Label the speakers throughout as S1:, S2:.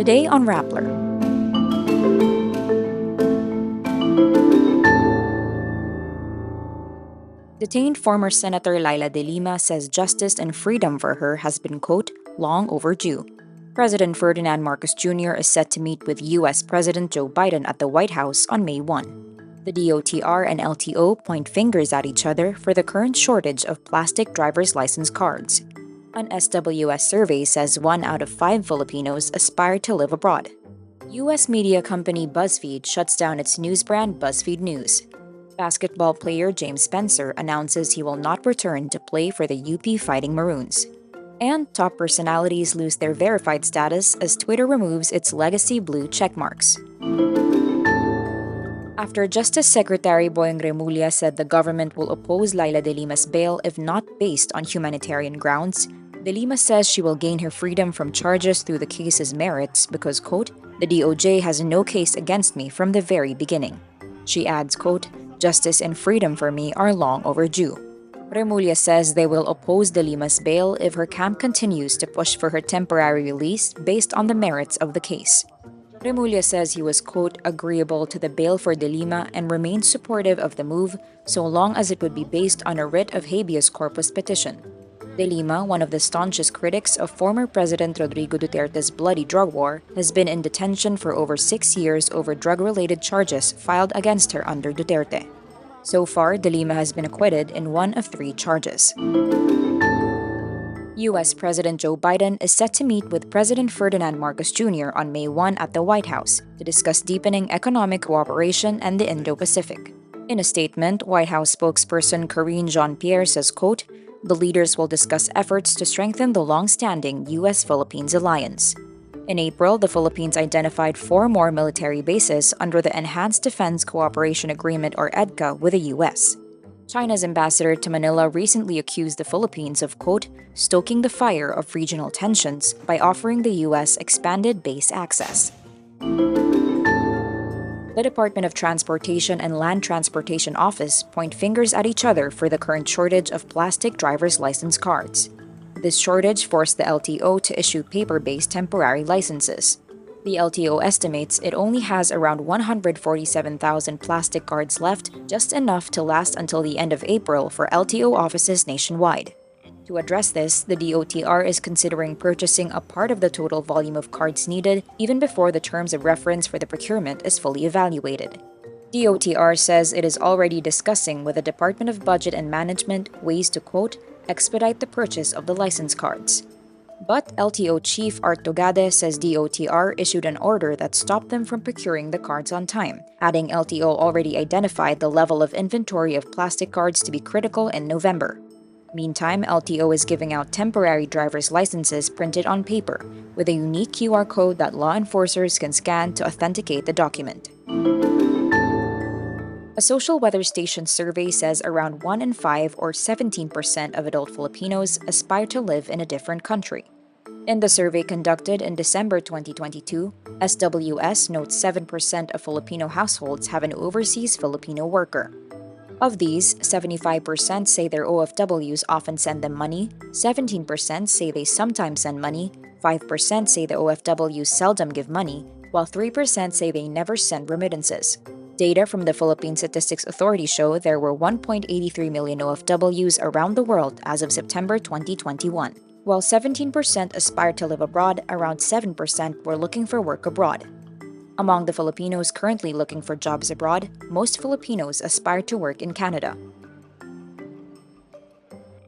S1: Today on Rappler. Detained former Senator Laila de Lima says justice and freedom for her has been, quote, long overdue. President Ferdinand Marcos Jr. is set to meet with U.S. President Joe Biden at the White House on May 1. The DOTR and LTO point fingers at each other for the current shortage of plastic driver's license cards. An SWS survey says 1 out of 5 Filipinos aspire to live abroad. U.S. media company BuzzFeed shuts down its news brand BuzzFeed News. Basketball player James Spencer announces he will not return to play for the UP Fighting Maroons. And top personalities lose their verified status as Twitter removes its legacy blue checkmarks. After Justice Secretary Boyeng Remulla said the government will oppose Laila de Lima's bail if not based on humanitarian grounds, de Lima says she will gain her freedom from charges through the case's merits because, quote, the DOJ has no case against me from the very beginning. She adds, quote, justice and freedom for me are long overdue. Remulla says they will oppose de Lima's bail if her camp continues to push for her temporary release based on the merits of the case. Remulla says he was, quote, agreeable to the bail for de Lima and remains supportive of the move so long as it would be based on a writ of habeas corpus petition. De Lima, one of the staunchest critics of former President Rodrigo Duterte's bloody drug war, has been in detention for over 6 years over drug-related charges filed against her under Duterte. So far, de Lima has been acquitted in 1 of 3 charges. U.S. President Joe Biden is set to meet with President Ferdinand Marcos Jr. on May 1 at the White House to discuss deepening economic cooperation and the Indo-Pacific. In a statement, White House spokesperson Karine Jean-Pierre says, quote, the leaders will discuss efforts to strengthen the long-standing U.S.-Philippines alliance. In April, the Philippines identified 4 more military bases under the Enhanced Defense Cooperation Agreement or EDCA with the U.S. China's ambassador to Manila recently accused the Philippines of, quote, stoking the fire of regional tensions by offering the U.S. expanded base access. The Department of Transportation and Land Transportation Office point fingers at each other for the current shortage of plastic driver's license cards. This shortage forced the LTO to issue paper-based temporary licenses. The LTO estimates it only has around 147,000 plastic cards left, just enough to last until the end of April for LTO offices nationwide. To address this, the DOTR is considering purchasing a part of the total volume of cards needed even before the terms of reference for the procurement is fully evaluated. DOTR says it is already discussing with the Department of Budget and Management ways to, quote, expedite the purchase of the license cards. But LTO Chief Art Togade says DOTR issued an order that stopped them from procuring the cards on time, adding LTO already identified the level of inventory of plastic cards to be critical in November. Meantime, LTO is giving out temporary driver's licenses printed on paper, with a unique QR code that law enforcers can scan to authenticate the document. A social weather station survey says around 1 in 5 or 17% of adult Filipinos aspire to live in a different country. In the survey conducted in December 2022, SWS notes 7% of Filipino households have an overseas Filipino worker. Of these, 75% say their OFWs often send them money, 17% say they sometimes send money, 5% say the OFWs seldom give money, while 3% say they never send remittances. Data from the Philippine Statistics Authority show there were 1.83 million OFWs around the world as of September 2021. While 17% aspired to live abroad, around 7% were looking for work abroad. Among the Filipinos currently looking for jobs abroad, most Filipinos aspire to work in Canada.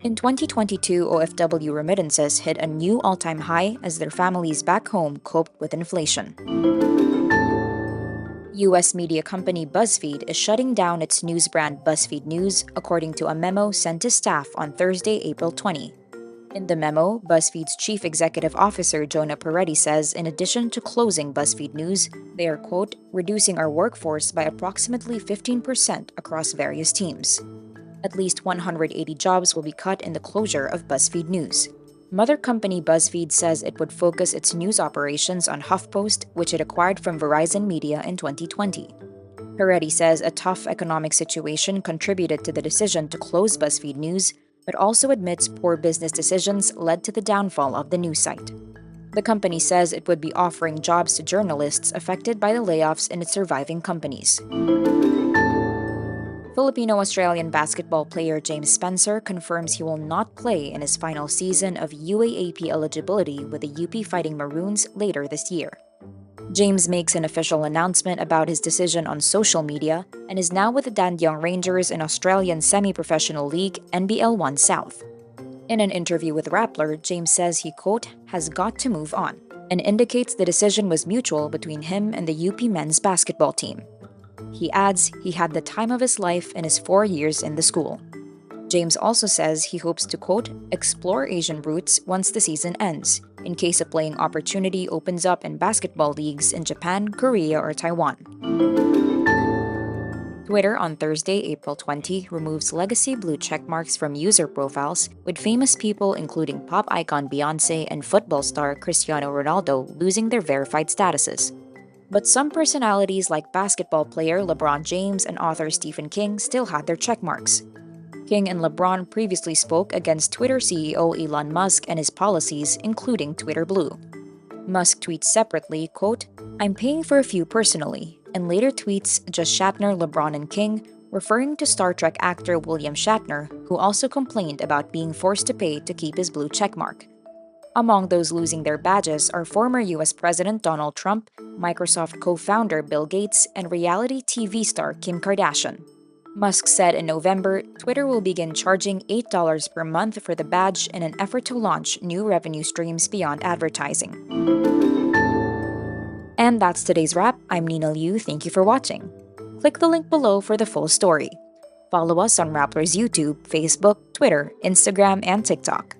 S1: In 2022, OFW remittances hit a new all-time high as their families back home coped with inflation. U.S. media company BuzzFeed is shutting down its news brand BuzzFeed News, according to a memo sent to staff on Thursday, April 20. In the memo, BuzzFeed's chief executive officer Jonah Peretti says in addition to closing BuzzFeed News, they are, quote, reducing our workforce by approximately 15% across various teams. At least 180 jobs will be cut in the closure of BuzzFeed News. Mother company BuzzFeed says it would focus its news operations on HuffPost, which it acquired from Verizon Media in 2020. Peretti says a tough economic situation contributed to the decision to close BuzzFeed News, but also admits poor business decisions led to the downfall of the news site. The company says it would be offering jobs to journalists affected by the layoffs in its surviving companies. Filipino-Australian basketball player James Spencer confirms he will not play in his final season of UAAP eligibility with the UP Fighting Maroons later this year. James makes an official announcement about his decision on social media and is now with the Dandenong Rangers in Australian semi-professional league NBL 1 South. In an interview with Rappler, James says he, quote, has got to move on, and indicates the decision was mutual between him and the UP men's basketball team. He adds he had the time of his life in his 4 years in the school. James also says he hopes to, quote, explore Asian roots once the season ends, in case a playing opportunity opens up in basketball leagues in Japan, Korea, or Taiwan. Twitter on Thursday, April 20, removes legacy blue checkmarks from user profiles, with famous people including pop icon Beyoncé and football star Cristiano Ronaldo losing their verified statuses. But some personalities like basketball player LeBron James and author Stephen King still had their checkmarks. King and LeBron previously spoke against Twitter CEO Elon Musk and his policies, including Twitter Blue. Musk tweets separately, quote, I'm paying for a few personally, and later tweets just Shatner, LeBron, and King, referring to Star Trek actor William Shatner, who also complained about being forced to pay to keep his blue checkmark. Among those losing their badges are former US President Donald Trump, Microsoft co-founder Bill Gates, and reality TV star Kim Kardashian. Musk said in November, Twitter will begin charging $8 per month for the badge in an effort to launch new revenue streams beyond advertising. And that's today's wrap. I'm Nina Liu. Thank you for watching. Click the link below for the full story. Follow us on Rappler's YouTube, Facebook, Twitter, Instagram, and TikTok.